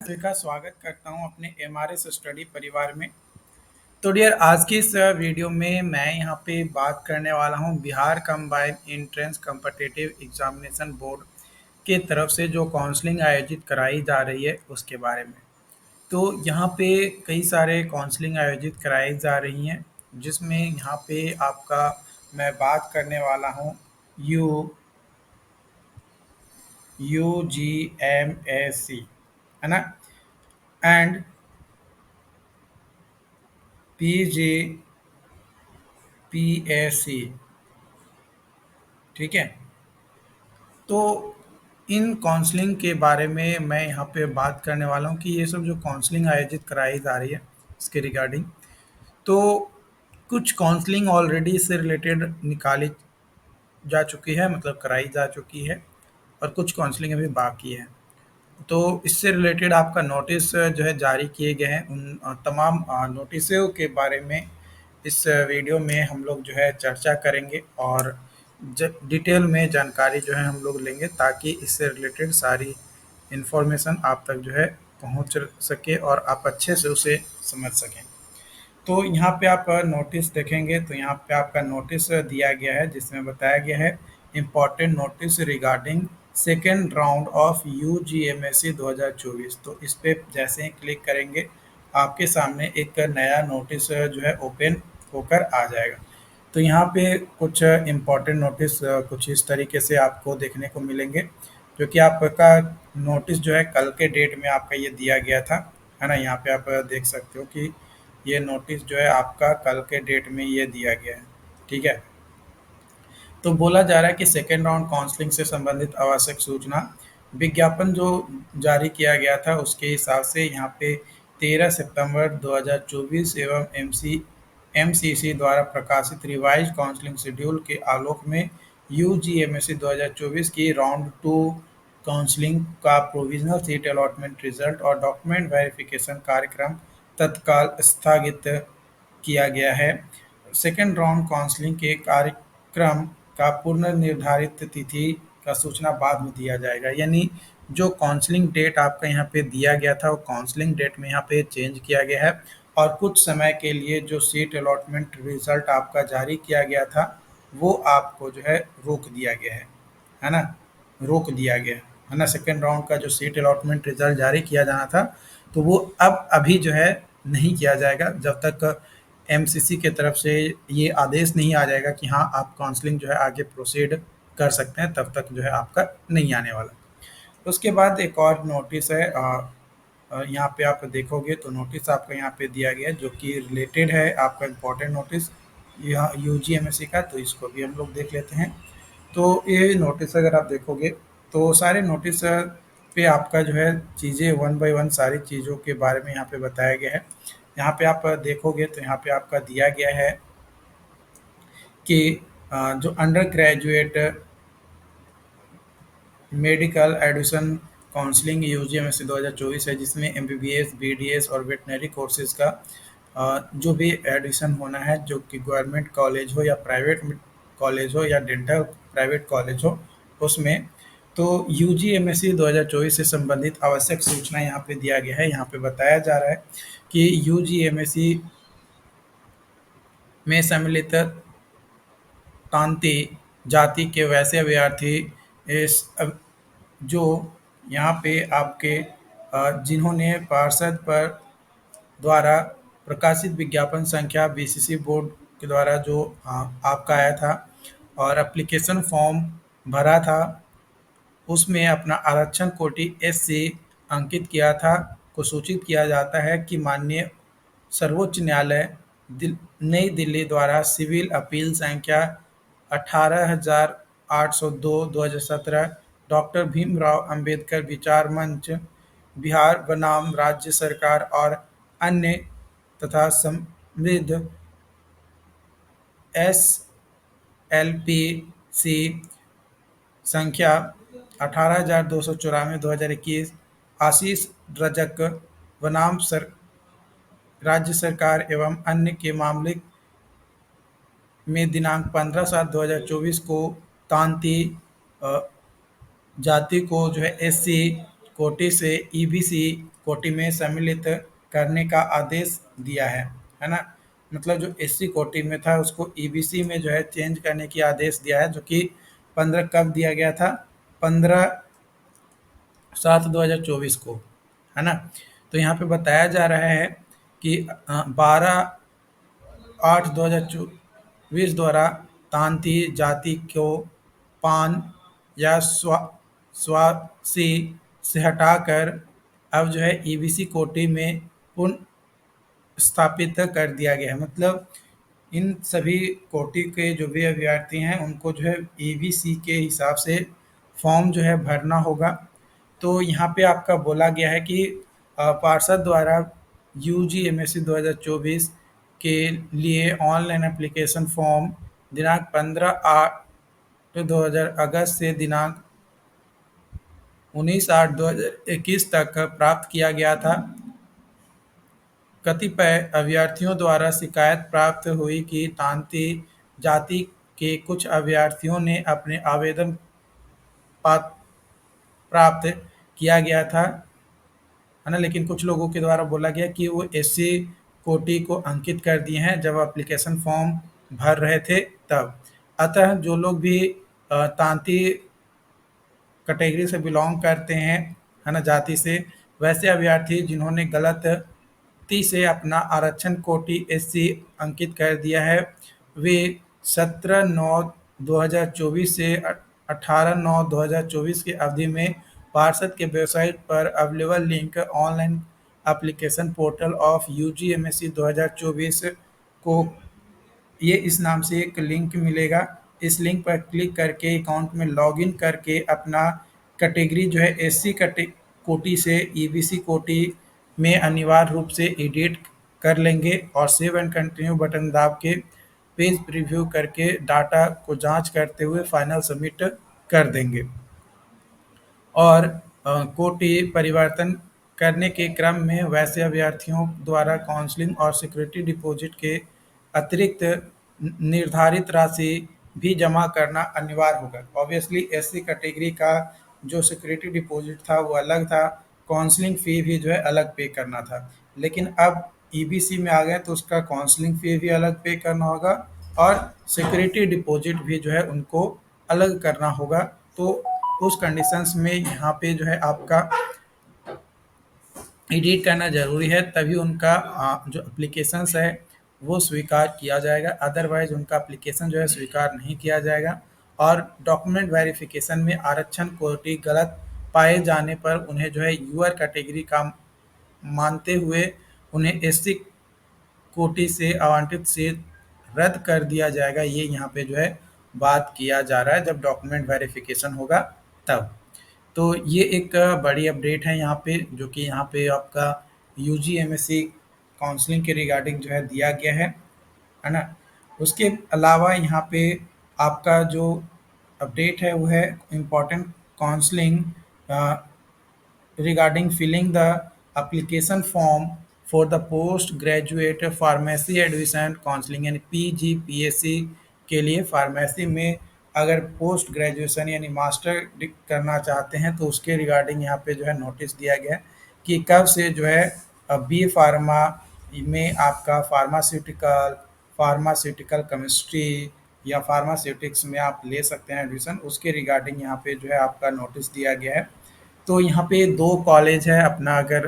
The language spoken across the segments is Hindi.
सभी का स्वागत करता हूं अपने एमआरएस स्टडी परिवार में। तो डियर, आज की इस वीडियो में मैं यहां पे बात करने वाला हूं Bihar combined entrance competitive examination board के तरफ से जो काउंसलिंग आयोजित कराई जा रही है उसके बारे में। तो यहाँ पे कई सारे काउंसलिंग आयोजित कराई जा रही हैं, जिसमें यहाँ पे आपका मैं बात करने वाला हूँ U U G M S C, है ना, and P G P S C. ठीक है। तो इन काउंसलिंग के बारे में मैं यहाँ पे बात करने वाला हूँ कि ये सब जो काउंसलिंग आयोजित कराई जा रही है इसके रिगार्डिंग। तो कुछ काउंसलिंग ऑलरेडी इससे रिलेटेड निकाली जा चुकी है, मतलब कराई जा चुकी है, और कुछ काउंसलिंग अभी बाकी है। तो इससे रिलेटेड आपका नोटिस जो है जारी किए गए हैं। उन तमाम नोटिसों के बारे में इस वीडियो में हम लोग जो है चर्चा करेंगे, और डिटेल में जानकारी जो है हम लोग लेंगे, ताकि इससे रिलेटेड सारी इन्फॉर्मेशन आप तक जो है पहुंच सके और आप अच्छे से उसे समझ सकें। तो यहाँ पे आप नोटिस देखेंगे तो यहाँ पे आपका नोटिस दिया गया है, जिसमें बताया गया है important notice regarding second round of UGMSC 2024। तो इस पे जैसे ही क्लिक करेंगे आपके सामने एक नया नोटिस जो है ओपन होकर आ जाएगा। तो यहाँ पे कुछ इम्पोर्टेंट नोटिस कुछ इस तरीके से आपको देखने को मिलेंगे, जो कि आपका नोटिस जो है कल के डेट में आपका ये दिया गया था, है ना। यहाँ पे आप देख सकते हो कि ये नोटिस जो है आपका कल के डेट में ये दिया गया है। ठीक है। तो बोला जा रहा है कि सेकेंड राउंड काउंसलिंग से संबंधित आवश्यक सूचना विज्ञापन जो जारी किया गया था उसके हिसाब से यहाँ पे 13 सितंबर 2024 एवं एमसीसी द्वारा प्रकाशित रिवाइज काउंसलिंग शेड्यूल के आलोक में यूजीएमएससी 2024 की राउंड टू काउंसलिंग का प्रोविजनल सीट अलॉटमेंट रिजल्ट और डॉक्यूमेंट वेरिफिकेशन कार्यक्रम तत्काल स्थगित किया गया है। सेकेंड राउंड काउंसलिंग के कार्यक्रम का पुनर्निर्धारित तिथि का सूचना बाद में दिया जाएगा। यानी जो काउंसलिंग डेट आपका यहाँ पे दिया गया था वो काउंसलिंग डेट में यहाँ पे चेंज किया गया है, और कुछ समय के लिए जो सीट अलॉटमेंट रिजल्ट आपका जारी किया गया था वो आपको जो है रोक दिया गया है ना, रोक दिया गया है ना। सेकेंड राउंड का जो सीट अलॉटमेंट रिजल्ट जारी किया जाना था तो वो अब अभी जो है नहीं किया जाएगा, जब तक एमसीसी के तरफ से ये आदेश नहीं आ जाएगा कि हाँ आप काउंसलिंग जो है आगे प्रोसीड कर सकते हैं, तब तक जो है आपका नहीं आने वाला। उसके बाद एक और नोटिस है, यहाँ पे आप देखोगे तो नोटिस आपका यहाँ पे दिया गया है, जो कि रिलेटेड है आपका इम्पोर्टेंट नोटिस यह यूजीएमएससी का। तो इसको भी हम लोग देख लेते हैं। तो ये नोटिस अगर आप देखोगे तो सारे नोटिस पे आपका जो है चीज़ें वन बाय वन सारी चीज़ों के बारे में यहाँ पे बताया गया है। यहाँ पे आप देखोगे तो यहाँ पे आपका दिया गया है कि जो undergraduate medical admission counselling UGMSC 2024 है, जिसमें एमबीबीएस, बीडीएस और वेटनरी कोर्सेज का जो भी एडमिशन होना है, जो कि गवर्नमेंट कॉलेज हो या प्राइवेट कॉलेज हो या डेंटल प्राइवेट कॉलेज हो उसमें। तो यूजीएमएससी 2024 से संबंधित आवश्यक सूचना यहाँ पे दिया गया है। यहाँ पे बताया जा रहा है कि यूजीएमएससी में सम्मिलित तांती जाति के वैसे अभ्यर्थी इस जो यहाँ पे आपके जिन्होंने पार्षद पर द्वारा प्रकाशित विज्ञापन संख्या बीसीसी बोर्ड के द्वारा जो आपका आया था और एप्लीकेशन फॉर्म भरा था, उसमें अपना आरक्षण कोटि एससी अंकित किया था, को सूचित किया जाता है कि माननीय सर्वोच्च न्यायालय नई दिल्ली द्वारा सिविल अपील संख्या 18,802/2017 डॉक्टर भीमराव अंबेडकर विचार मंच बिहार बनाम राज्य सरकार और अन्य तथा समृद्ध एस एल पी सी संख्या 18,294/2021 आशीष रजक बनाम राज्य सरकार एवं अन्य के मामले में दिनांक 15/7/2024 को तांती अ, जाति को जो है एससी कोटि से ईबीसी कोटि में सम्मिलित करने का आदेश दिया है ना? मतलब जो एससी कोटि में था उसको ईबीसी में जो है चेंज करने की आदेश दिया है, जो कि 15 कब दिया गया था? 15/7/2024 को, है ना? तो यहाँ पे बताया जा रहा है कि 12/8/2024 द्वारा तांती जाति को पान या स्वासी से हटाकर अब जो है ईबीसी कोटि में पुनः स्थापित कर दिया गया है। मतलब इन सभी कोटि के जो भी अभ्यर्थी हैं उनको जो है ईबीसी के हिसाब से फॉर्म जो है भरना होगा। तो यहाँ पे आपका बोला गया है कि पार्षद द्वारा यूजी एमएससी 2024 के लिए ऑनलाइन एप्लीकेशन फॉर्म दिनांक 15/8/2000 अगस्त से दिनांक 19/8/2021 तक प्राप्त किया गया था। कतिपय अभ्यर्थियों द्वारा शिकायत प्राप्त हुई कि तांती जाति के कुछ अभ्यर्थियों ने अपने आवेदन पात प्राप्त किया गया था, है ना? लेकिन कुछ लोगों के द्वारा बोला गया कि वो एससी कोटि को अंकित कर दिए हैं जब एप्लीकेशन फॉर्म भर रहे थे तब। अतः जो लोग भी तांती कैटेगरी से बिलोंग करते हैं, है ना, जाति से, वैसे अभ्यर्थी जिन्होंने गलती से अपना आरक्षण कोटि एससी अंकित कर दिया है, वे 17/9/2024 से 18/9/2024 की अवधि में पार्षद के वेबसाइट पर available link online application portal of UGMSC 2024 को, ये इस नाम से एक लिंक मिलेगा। इस लिंक पर क्लिक करके अकाउंट में लॉगिन करके अपना कैटेगरी जो है एससी कोटि से ईबीसी कोटि में अनिवार्य रूप से एडिट कर लेंगे और सेव एंड कंटिन्यू बटन दाब के पेज प्रीव्यू करके डाटा को जांच करते हुए फाइनल सबमिट कर देंगे। और कोटि परिवर्तन करने के क्रम में वैसे अभ्यर्थियों द्वारा काउंसलिंग और सिक्योरिटी डिपॉजिट के अतिरिक्त निर्धारित राशि भी जमा करना अनिवार्य होगा। ऑब्वियसली एससी कैटेगरी का जो सिक्योरिटी डिपॉजिट था वो अलग था, काउंसलिंग फ़ी भी जो है अलग पे करना था। लेकिन अब ईबीसी में आ गए तो उसका काउंसलिंग फ़ी भी अलग पे करना होगा और सिक्योरिटी डिपॉजिट भी जो है उनको अलग करना होगा। तो उस कंडीशंस में यहाँ पे जो है आपका एडिट करना ज़रूरी है, तभी उनका जो एप्लीकेशंस है वो स्वीकार किया जाएगा, अदरवाइज उनका एप्लीकेशन जो है स्वीकार नहीं किया जाएगा। और डॉक्यूमेंट वेरिफिकेशन में आरक्षण कोटि गलत पाए जाने पर उन्हें जो है यूआर कैटेगरी का मानते हुए उन्हें एससी कोटि से आवंटित सीट रद्द कर दिया जाएगा। ये यहाँ पे जो है बात किया जा रहा है जब डॉक्यूमेंट वेरिफिकेशन होगा तब। तो ये एक बड़ी अपडेट है यहाँ पे, जो कि यहाँ पे आपका यूजी एमएससी काउंसलिंग के रिगार्डिंग जो है दिया गया है ना? उसके अलावा यहाँ पे आपका जो अपडेट है वो है important counselling regarding filling the application form for the postgraduate pharmacy admission counseling यानी पीजीपीएससी के लिए फार्मेसी में अगर पोस्ट ग्रेजुएशन यानी मास्टर करना चाहते हैं तो उसके रिगार्डिंग यहाँ पे जो है नोटिस दिया गया है कि कब से जो है बी फार्मा में आपका फार्मास्यूटिकल केमिस्ट्री या फार्मास्यूटिक्स में आप ले सकते हैं एडमिशन, उसके रिगार्डिंग यहाँ पे जो है आपका नोटिस दिया गया है। तो यहाँ पे 2 कॉलेज है अपना, अगर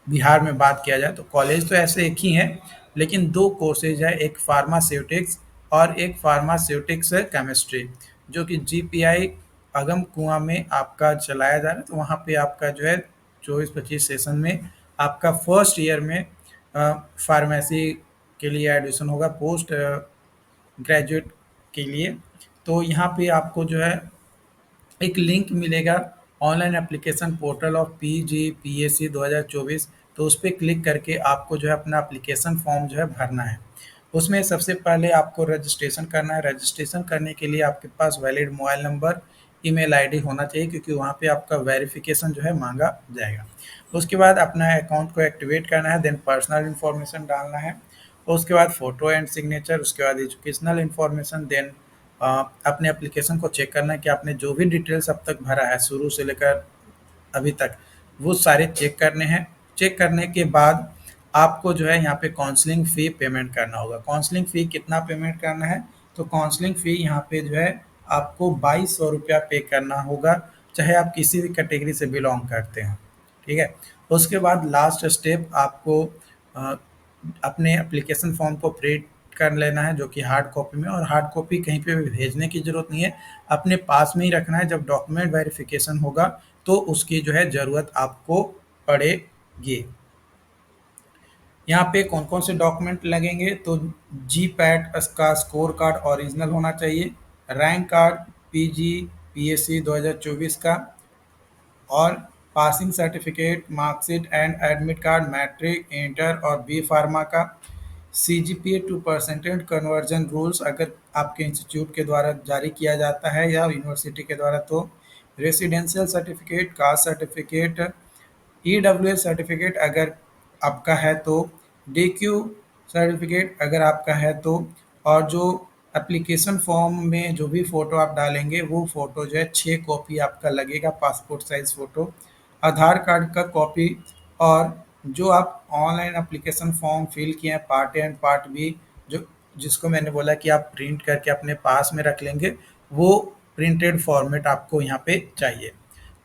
बिहार में बात किया जाए तो कॉलेज तो ऐसे एक ही हैं, लेकिन 2 कोर्सेज है, एक फार्मास्यूटिक्स और एक फार्मास्यूटिक्स केमिस्ट्री, जो कि जीपीआई अगम कुआं में आपका चलाया जा रहा है। तो वहाँ पे आपका जो है 24-25 सेशन में आपका फर्स्ट ईयर में फार्मेसी के लिए एडमिशन होगा पोस्ट ग्रेजुएट के लिए। तो यहाँ पे आपको जो है एक लिंक मिलेगा ऑनलाइन एप्लीकेशन पोर्टल ऑफ पीजीपीएससी 2024, तो उस पर क्लिक करके आपको जो है अपना एप्लीकेशन फॉर्म जो है भरना है। उसमें सबसे पहले आपको रजिस्ट्रेशन करना है। रजिस्ट्रेशन करने के लिए आपके पास valid mobile number, email ID होना चाहिए, क्योंकि वहाँ पे आपका वेरिफिकेशन जो है मांगा जाएगा। उसके बाद अपना अकाउंट को एक्टिवेट करना है, देन पर्सनल इन्फॉर्मेशन डालना है, उसके बाद फ़ोटो एंड सिग्नेचर, उसके बाद एजुकेशनल इन्फॉर्मेशन, देन अपने एप्लीकेशन को चेक करना है कि आपने जो भी डिटेल्स अब तक भरा है शुरू से लेकर अभी तक, वो सारे चेक करने हैं। चेक करने के बाद आपको जो है यहाँ पे काउंसलिंग फ़ी पेमेंट करना होगा। काउंसलिंग फ़ी कितना पेमेंट करना है? तो काउंसलिंग फ़ी यहाँ पे जो है आपको ₹2200 पे करना होगा, चाहे आप किसी भी कैटेगरी से बिलॉन्ग करते हैं, ठीक है? उसके बाद लास्ट स्टेप आपको अ, अपने एप्लीकेशन फॉर्म को प्रिंट कर लेना है, जो कि हार्ड कॉपी में, और हार्ड कॉपी कहीं पे भी भेजने की ज़रूरत नहीं है, अपने पास में ही रखना है। जब डॉक्यूमेंट वेरिफिकेशन होगा तो उसकी जो है ज़रूरत आपको पड़ेगी। यहाँ पे कौन कौन से डॉक्यूमेंट लगेंगे? तो जी पैट का स्कोर कार्ड ओरिजिनल होना चाहिए, रैंक कार्ड पीजी पीएससी 2024 का, और passing certificate, marksheet and admit card matric, inter और बी फार्मा का, CGPA to percentage conversion rules अगर आपके इंस्टीट्यूट के द्वारा जारी किया जाता है या यूनिवर्सिटी के द्वारा, तो residential certificate, caste certificate, EWS certificate अगर आपका है तो, डीक्यू सर्टिफिकेट अगर आपका है तो, और जो एप्लीकेशन फॉर्म में जो भी फ़ोटो आप डालेंगे वो फ़ोटो जो है 6 कॉपी आपका लगेगा, passport size photo, Aadhaar card का कॉपी, और जो आप ऑनलाइन एप्लीकेशन फॉर्म फिल किए हैं part A and part B, जो जिसको मैंने बोला कि आप प्रिंट करके अपने पास में रख लेंगे, वो प्रिंटेड फॉर्मेट आपको यहाँ पे चाहिए।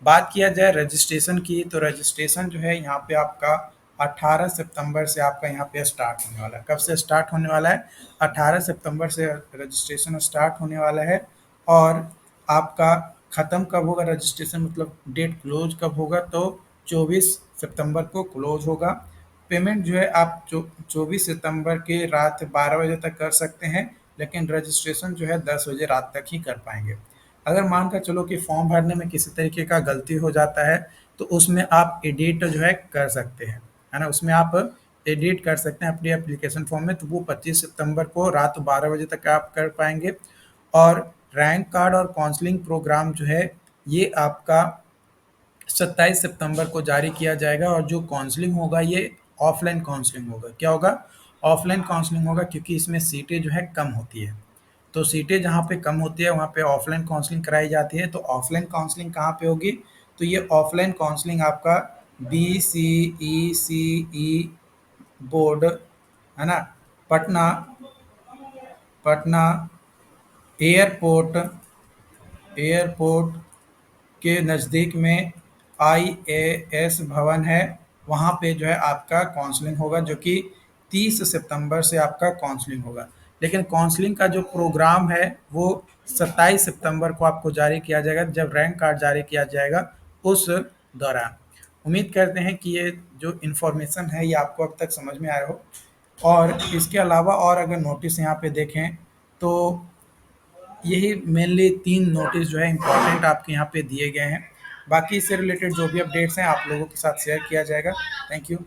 बात किया जाए रजिस्ट्रेशन की, तो रजिस्ट्रेशन जो है यहाँ पे आपका 18 सितंबर से आपका यहाँ पे स्टार्ट होने वाला है। कब से स्टार्ट होने वाला है? 18 सितंबर से रजिस्ट्रेशन स्टार्ट होने वाला है। और आपका ख़त्म कब होगा रजिस्ट्रेशन, मतलब डेट क्लोज कब होगा? तो 24 सितंबर को क्लोज होगा। पेमेंट जो है आप 24 सितंबर के रात 12 बजे तक कर सकते हैं, लेकिन रजिस्ट्रेशन जो है 10 बजे रात तक ही कर पाएंगे। अगर मान कर चलो कि फॉर्म भरने में किसी तरीके का गलती हो जाता है, तो उसमें आप एडिट जो है कर सकते हैं, है ना? उसमें आप एडिट कर सकते हैं अपनी एप्लीकेशन फॉर्म में, तो वो 25 सितंबर को रात 12 बजे तक आप कर पाएंगे। और रैंक कार्ड और काउंसलिंग प्रोग्राम जो है ये आपका 27 सितंबर को जारी किया जाएगा, और जो काउंसलिंग होगा ये ऑफलाइन काउंसलिंग होगा। क्या होगा? ऑफलाइन काउंसलिंग होगा, क्योंकि इसमें सीटें जो है कम होती है। तो सीटें जहाँ पे कम होती है वहाँ पे ऑफलाइन काउंसलिंग कराई जाती है। तो ऑफलाइन काउंसलिंग कहाँ पे होगी? तो ये ऑफलाइन काउंसलिंग आपका BCECE बोर्ड, है ना, पटना, पटना एयरपोर्ट, एयरपोर्ट के नज़दीक में IAS भवन है, वहाँ पे जो है आपका काउंसलिंग होगा, जो कि 30 सितंबर से आपका काउंसलिंग होगा। लेकिन काउंसलिंग का जो प्रोग्राम है वो 27 सितंबर को आपको जारी किया जाएगा, जब रैंक कार्ड जारी किया जाएगा उस दौरान। उम्मीद करते हैं कि ये जो इन्फॉर्मेशन है ये आपको अब तक समझ में आया हो। और इसके अलावा और अगर नोटिस यहाँ पे देखें तो यही मेनली 3 नोटिस जो है इम्पोर्टेंट आपके यहाँ पे दिए गए हैं। बाकी इससे रिलेटेड जो भी अपडेट्स हैं आप लोगों के साथ शेयर किया जाएगा। Thank you.